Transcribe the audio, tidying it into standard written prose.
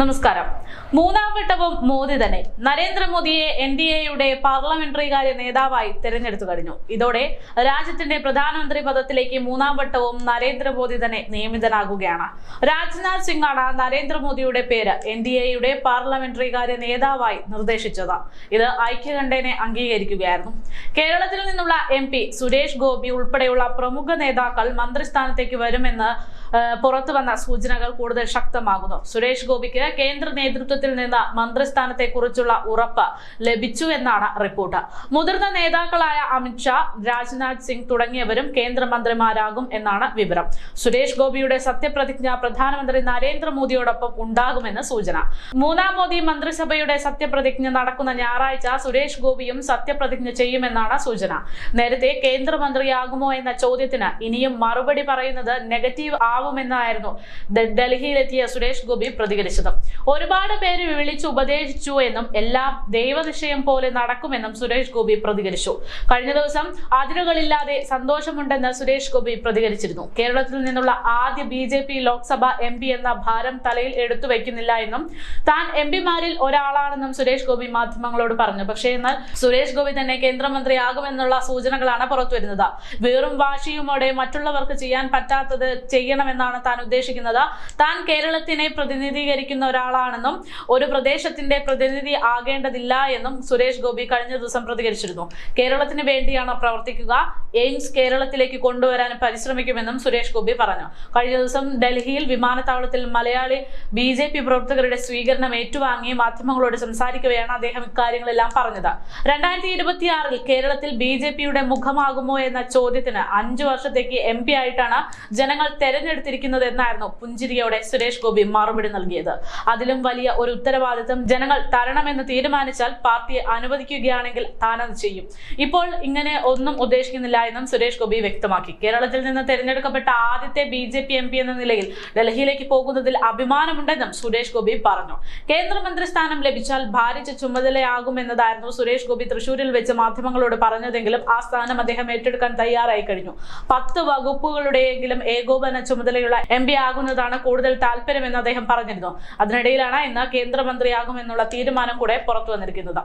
നമസ്കാരം. മൂന്നാം വട്ടവും മോദി തന്നെ നരേന്ദ്രമോദിയെ NDAയുടെ പാർലമെന്ററി കാര്യ നേതാവായി തെരഞ്ഞെടുത്തു കഴിഞ്ഞു. ഇതോടെ രാജ്യത്തിന്റെ പ്രധാനമന്ത്രി പദത്തിലേക്ക് മൂന്നാം വട്ടവും നരേന്ദ്രമോദി തന്നെ നിയമിതനാകുകയാണ്. രാജ്നാഥ് സിംഗ് ആണ് നരേന്ദ്രമോദിയുടെ പേര് NDAയുടെ പാർലമെന്ററി കാര്യ നേതാവായി നിർദ്ദേശിച്ചത്. ഇത് ഐക്യകണ്ഠേന അംഗീകരിക്കുകയായിരുന്നു. കേരളത്തിൽ നിന്നുള്ള MP സുരേഷ് ഗോപി ഉൾപ്പെടെയുള്ള പ്രമുഖ നേതാക്കൾ മന്ത്രിസ്ഥാനത്തേക്ക് വരുമെന്ന് പുറത്തുവന്ന സൂചനകൾ കൂടുതൽ ശക്തമാകുന്നു. സുരേഷ് ഗോപിക്ക് കേന്ദ്ര നേതൃത്വത്തിൽ നിന്ന് മന്ത്രിസ്ഥാനത്തെ കുറിച്ചുള്ള ഉറപ്പ് ലഭിച്ചു എന്നാണ് റിപ്പോർട്ട്. മുതിർന്ന നേതാക്കളായ അമിത് ഷാ, രാജ്നാഥ് സിംഗ് തുടങ്ങിയവരും കേന്ദ്രമന്ത്രിമാരാകും എന്നാണ് വിവരം. സുരേഷ് ഗോപിയുടെ സത്യപ്രതിജ്ഞ പ്രധാനമന്ത്രി നരേന്ദ്രമോദിയോടൊപ്പം ഉണ്ടാകുമെന്ന് സൂചന. മൂന്നാം മോദി മന്ത്രിസഭയുടെ സത്യപ്രതിജ്ഞ നടക്കുന്ന ഞായറാഴ്ച സുരേഷ് ഗോപിയും സത്യപ്രതിജ്ഞ ചെയ്യുമെന്നാണ് സൂചന. നേരത്തെ കേന്ദ്രമന്ത്രിയാകുമോ എന്ന ചോദ്യത്തിന് ഇനിയും മറുപടി പറയുന്നത് നെഗറ്റീവ് ആവുമെന്നായിരുന്നു ഡൽഹിയിലെത്തിയ സുരേഷ് ഗോപി പ്രതികരിച്ചത്. ഒരുപാട് പേര് വിളിച്ചു ഉപദേശിച്ചു എന്നും എല്ലാം ദൈവനിശ്ചയം പോലെ നടക്കുമെന്നും സുരേഷ് ഗോപി പ്രതികരിച്ചു. കഴിഞ്ഞ ദിവസം അതിരുകളില്ലാതെ സന്തോഷമുണ്ടെന്ന് സുരേഷ് ഗോപി പ്രതികരിച്ചിരുന്നു. കേരളത്തിൽ നിന്നുള്ള ആദ്യ BJP ലോക്സഭ MP എന്ന ഭാരം തലയിൽ എടുത്തു വയ്ക്കുന്നില്ല എന്നും താൻ MPമാരിൽ ഒരാളാണെന്നും സുരേഷ് ഗോപി മാധ്യമങ്ങളോട് പറഞ്ഞു. പക്ഷേ എന്നാൽ സുരേഷ് ഗോപി തന്നെ കേന്ദ്രമന്ത്രിയാകുമെന്നുള്ള സൂചനകളാണ് പുറത്തുവരുന്നത്. വെറും വാശിയുമോടെ മറ്റുള്ളവർക്ക് ചെയ്യാൻ പറ്റാത്തത് ചെയ്യണമെന്നാണ് താൻ ഉദ്ദേശിക്കുന്നത്. താൻ കേരളത്തിനെ പ്രതിനിധീകരിക്കുന്ന ഒരാളാണെന്നും ഒരു പ്രദേശത്തിന്റെ പ്രതിനിധി ആകേണ്ടതില്ല എന്നും സുരേഷ് ഗോപി കഴിഞ്ഞ ദിവസം പ്രതികരിച്ചിരുന്നു. കേരളത്തിന് വേണ്ടിയാണ് പ്രവർത്തിക്കുക, എയിംസ് കേരളത്തിലേക്ക് കൊണ്ടുവരാൻ പരിശ്രമിക്കുമെന്നും സുരേഷ് ഗോപി പറഞ്ഞു. കഴിഞ്ഞ ദിവസം ഡൽഹിയിൽ വിമാനത്താവളത്തിൽ മലയാളി BJP പ്രവർത്തകരുടെ സ്വീകരണം ഏറ്റുവാങ്ങി മാധ്യമങ്ങളോട് സംസാരിക്കവെയാണ് അദ്ദേഹം ഇക്കാര്യങ്ങളെല്ലാം പറഞ്ഞത്. 2026 കേരളത്തിൽ BJPയുടെ മുഖമാകുമോ എന്ന ചോദ്യത്തിന് 5 വർഷത്തേക്ക് MP ആയിട്ടാണ് ജനങ്ങൾ തെരഞ്ഞെടുത്തിരിക്കുന്നത് എന്നായിരുന്നു പുഞ്ചിരിയോടെ സുരേഷ് ഗോപി മറുപടി നൽകിയത്. അതിലും വലിയ ഒരു ഉത്തരവാദിത്തം ജനങ്ങൾ തരണമെന്ന് തീരുമാനിച്ചാൽ പാർട്ടിയെ അനുവദിക്കുകയാണെങ്കിൽ താനത് ചെയ്യും. ഇപ്പോൾ ഇങ്ങനെ ഒന്നും ഉദ്ദേശിക്കുന്നില്ല എന്നും സുരേഷ് ഗോപി വ്യക്തമാക്കി. കേരളത്തിൽ നിന്ന് തെരഞ്ഞെടുക്കപ്പെട്ട ആദ്യത്തെ BJP MP എന്ന നിലയിൽ ഡൽഹിയിലേക്ക് പോകുന്നതിൽ അഭിമാനമുണ്ടെന്നും സുരേഷ് ഗോപി പറഞ്ഞു. കേന്ദ്രമന്ത്രി സ്ഥാനം ലഭിച്ചാൽ ഭാരിച്ച ചുമതലയാകുമെന്നതായിരുന്നു സുരേഷ് ഗോപി തൃശൂരിൽ വെച്ച് മാധ്യമങ്ങളോട് പറഞ്ഞതെങ്കിലും ആ സ്ഥാനം അദ്ദേഹം ഏറ്റെടുക്കാൻ തയ്യാറായി കഴിഞ്ഞു. 10 വകുപ്പുകളുടെയെങ്കിലും ഏകോപന ചുമതലയുള്ള MP ആകുന്നതാണ് കൂടുതൽ താല്പര്യമെന്ന് അദ്ദേഹം പറഞ്ഞിരുന്നു. അതിനിടയിലാണ് ഇന്ന് കേന്ദ്രമന്ത്രിയാകുമെന്നുള്ള തീരുമാനം കൂടെ പുറത്തു വന്നിരിക്കുന്നത്.